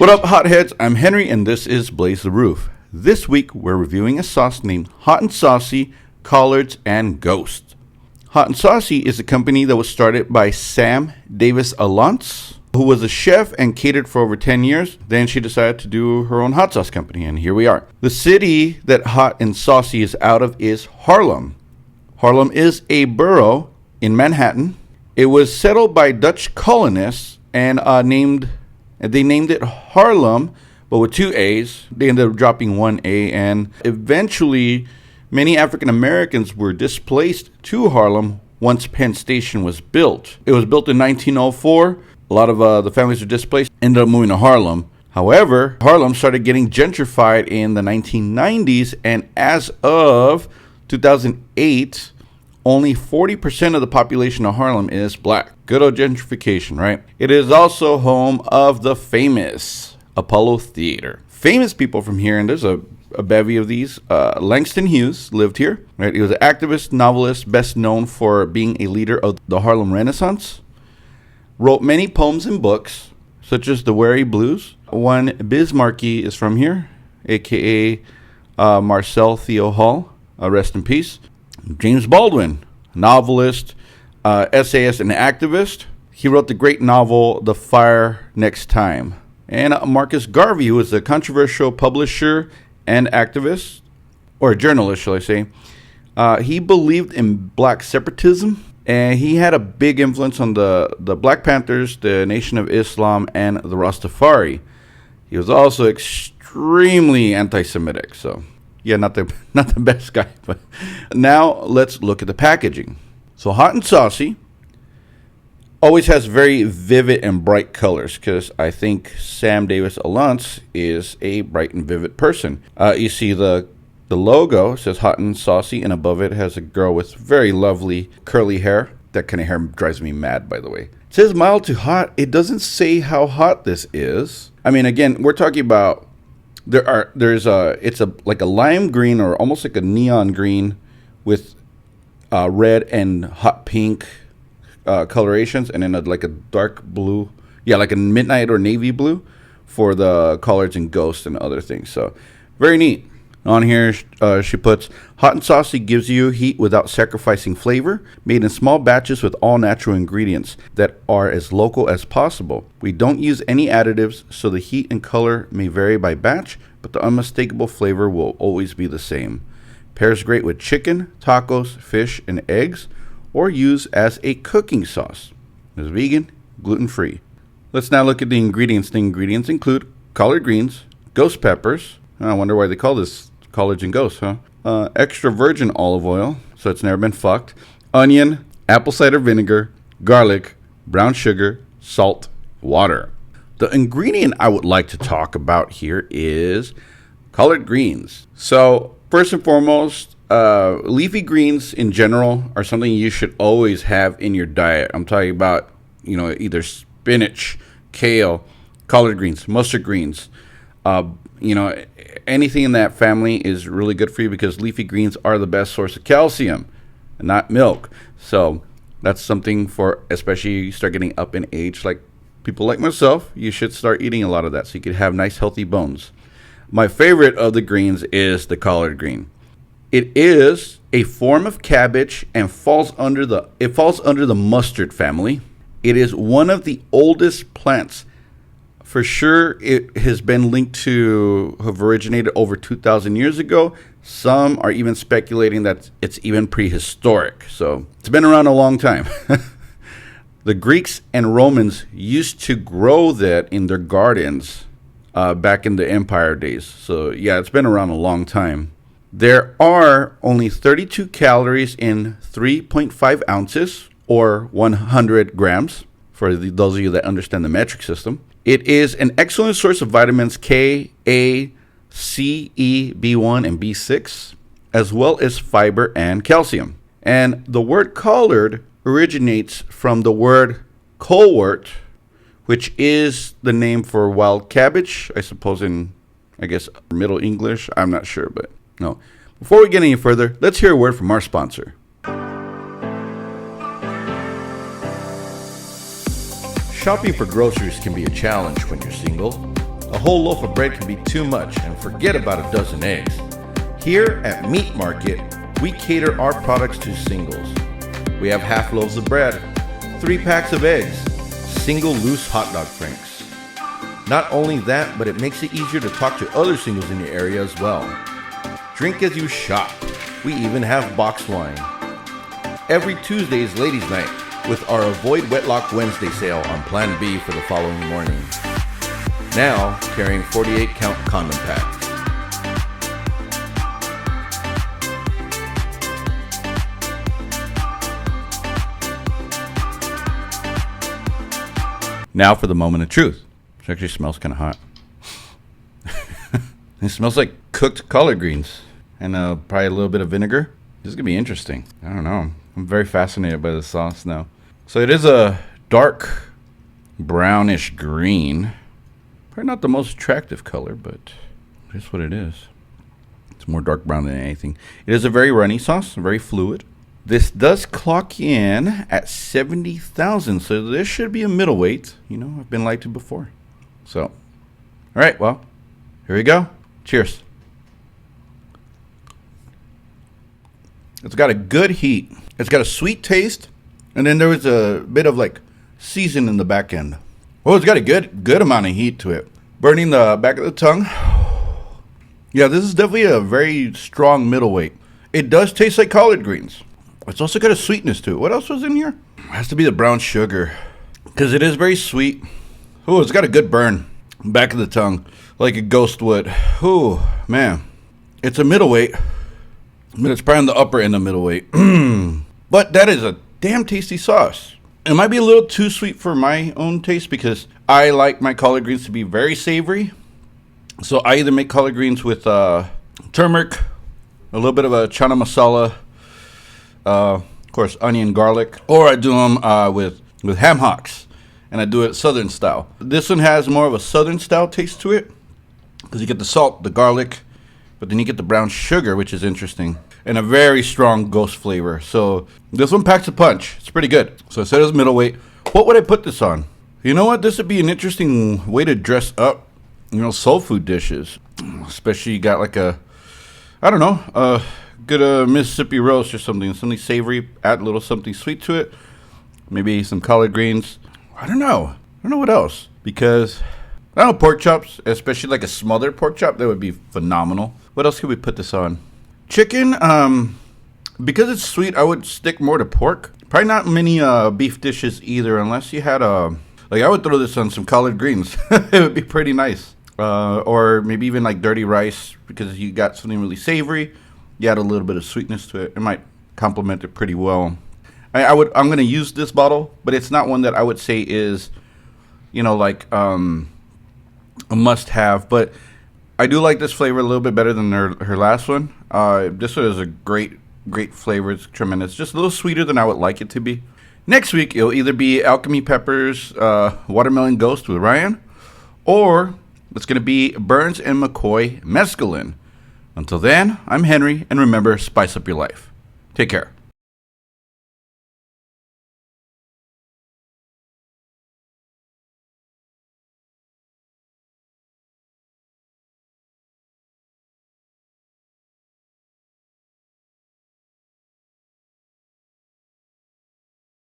What up, hotheads? I'm Henry, and this is Blaze the Roof. This week, we're reviewing a sauce named Hot and Saucy Collards and Ghost. Hot and Saucy is a company that was started by Sam Davis Alance, who was a chef and catered for over 10 years. Then she decided to do her own hot sauce company, and here we are. The city that Hot and Saucy is out of is Harlem. Harlem is a borough in Manhattan. It was settled by Dutch colonists and they named it Harlem, but with two A's. They ended up dropping one A, and eventually many African Americans were displaced to Harlem once Penn Station was built. It was built in 1904. A lot of the families were displaced, ended up moving to Harlem. However, Harlem started getting gentrified in the 1990s, and as of 2008, only 40% of the population of Harlem is black. Good old gentrification, right? It is also home of the famous Apollo Theater. Famous people from here, and there's a bevy of these. Langston Hughes lived here, right? He was an activist, novelist, best known for being a leader of the Harlem Renaissance. Wrote many poems and books, such as The Weary Blues. One Bismarcky is from here, a.k.a. Marcel Theo Hall. Rest in peace. James Baldwin, novelist, essayist, and activist. He wrote the great novel The Fire Next Time. And Marcus Garvey, who was a controversial publisher and activist, or journalist, shall I say. He believed in black separatism, and he had a big influence on the Black Panthers, the Nation of Islam, and the Rastafari. He was also extremely anti-Semitic, so yeah, not the best guy. But now let's look at the packaging. So Hot and Saucy always has very vivid and bright colors, because I think Sam Davis Alance is a bright and vivid person. You see the logo says Hot and Saucy, and above it has a girl with very lovely curly hair. That kind of hair drives me mad, by the way. It says mild to hot. It doesn't say how hot this is. I mean, again, we're talking about it's like a lime green, or almost like a neon green with red and hot pink colorations, and then like a dark blue, like a midnight or navy blue for the collards and ghosts and other things. So very neat. On here, she puts, Hot and Saucy gives you heat without sacrificing flavor, made in small batches with all natural ingredients that are as local as possible. We don't use any additives, so the heat and color may vary by batch, but the unmistakable flavor will always be the same. Pairs great with chicken, tacos, fish, and eggs, or use as a cooking sauce. It's vegan, gluten-free. Let's now look at the ingredients. The ingredients include collard greens, ghost peppers. I wonder why they call this collards and ghosts, huh? Extra virgin olive oil, so it's never been fucked. Onion, apple cider vinegar, garlic, brown sugar, salt, water. The ingredient I would like to talk about here is collard greens. So first and foremost, leafy greens in general are something you should always have in your diet. I'm talking about, either spinach, kale, collard greens, mustard greens. Anything in that family is really good for you, because leafy greens are the best source of calcium, not milk. So that's something for, especially you start getting up in age, like people like myself, you should start eating a lot of that so you can have nice healthy bones. My favorite of the greens is the collard green. It is a form of cabbage and falls under the mustard family. It is one of the oldest plants. For sure, it has been linked to have originated over 2,000 years ago. Some are even speculating that it's even prehistoric. So it's been around a long time. The Greeks and Romans used to grow that in their gardens back in the empire days. So yeah, it's been around a long time. There are only 32 calories in 3.5 ounces, or 100 grams, for those of you that understand the metric system. It is an excellent source of vitamins K, A, C, E, B1, and B6, as well as fiber and calcium. And the word collard originates from the word colewort, which is the name for wild cabbage, I suppose in, Middle English. I'm not sure, but no. Before we get any further, let's hear a word from our sponsor. Shopping for groceries can be a challenge when you're single. A whole loaf of bread can be too much, and forget about a dozen eggs. Here at Meat Market, we cater our products to singles. We have half loaves of bread, 3 packs of eggs, single loose hot dog franks. Not only that, but it makes it easier to talk to other singles in your area as well. Drink as you shop. We even have box wine. Every Tuesday is Ladies' Night with our Avoid Wetlock Wednesday sale on Plan B for the following morning. Now carrying 48-count condom packs. Now for the moment of truth. It actually smells kind of hot. It smells like cooked collard greens and probably a little bit of vinegar. This is going to be interesting. I don't know. I'm very fascinated by the sauce now. So it is a dark brownish green. Probably not the most attractive color, but that's what it is. It's more dark brown than anything. It is a very runny sauce, very fluid. This does clock in at 70,000, so this should be a middleweight. You know, I've been lied to before. So, all right, well, here we go. Cheers. It's got a good heat. It's got a sweet taste, and then there was a bit of like season in the back end. Oh, it's got a good amount of heat to it. Burning the back of the tongue. Yeah, this is definitely a very strong middleweight. It does taste like collard greens. It's also got a sweetness to it. What else was in here? It has to be the brown sugar, because it is very sweet. Oh, it's got a good burn back of the tongue, like a ghost would. Oh, man. It's a middleweight, but it's probably on the upper end of middleweight. But that is a damn tasty sauce. It might be a little too sweet for my own taste because I like my collard greens to be very savory. So I either make collard greens with turmeric, a little bit of a chana masala, of course, onion, garlic, or I do them with ham hocks, and I do it Southern style. This one has more of a Southern style taste to it because you get the salt, the garlic, but then you get the brown sugar, which is interesting, and a very strong ghost flavor. So this one packs a punch. It's pretty good. So I said it was middleweight. What would I put this on? You know what? This would be an interesting way to dress up, soul food dishes. Especially you got like a, I don't know, a good Mississippi roast or something savory, add a little something sweet to it. Maybe some collard greens. I don't know what else. Because, I don't know, pork chops, especially like a smothered pork chop, that would be phenomenal. What else could we put this on? Chicken, because it's sweet, I would stick more to pork. Probably not many beef dishes either, unless you had I would throw this on some collard greens. It would be pretty nice. Or maybe even like dirty rice, because you got something really savory. You add a little bit of sweetness to it. It might complement it pretty well. I'm going to use this bottle, but it's not one that I would say is, a must-have. But I do like this flavor a little bit better than her last one. This one is a great flavor. It's tremendous. Just a little sweeter than I would like it to be. Next week, it'll either be Alchemy Peppers Watermelon Ghost with Ryan, or it's going to be Burns and McCoy Mescaline. Until then, I'm Henry, and remember, spice up your life. Take care.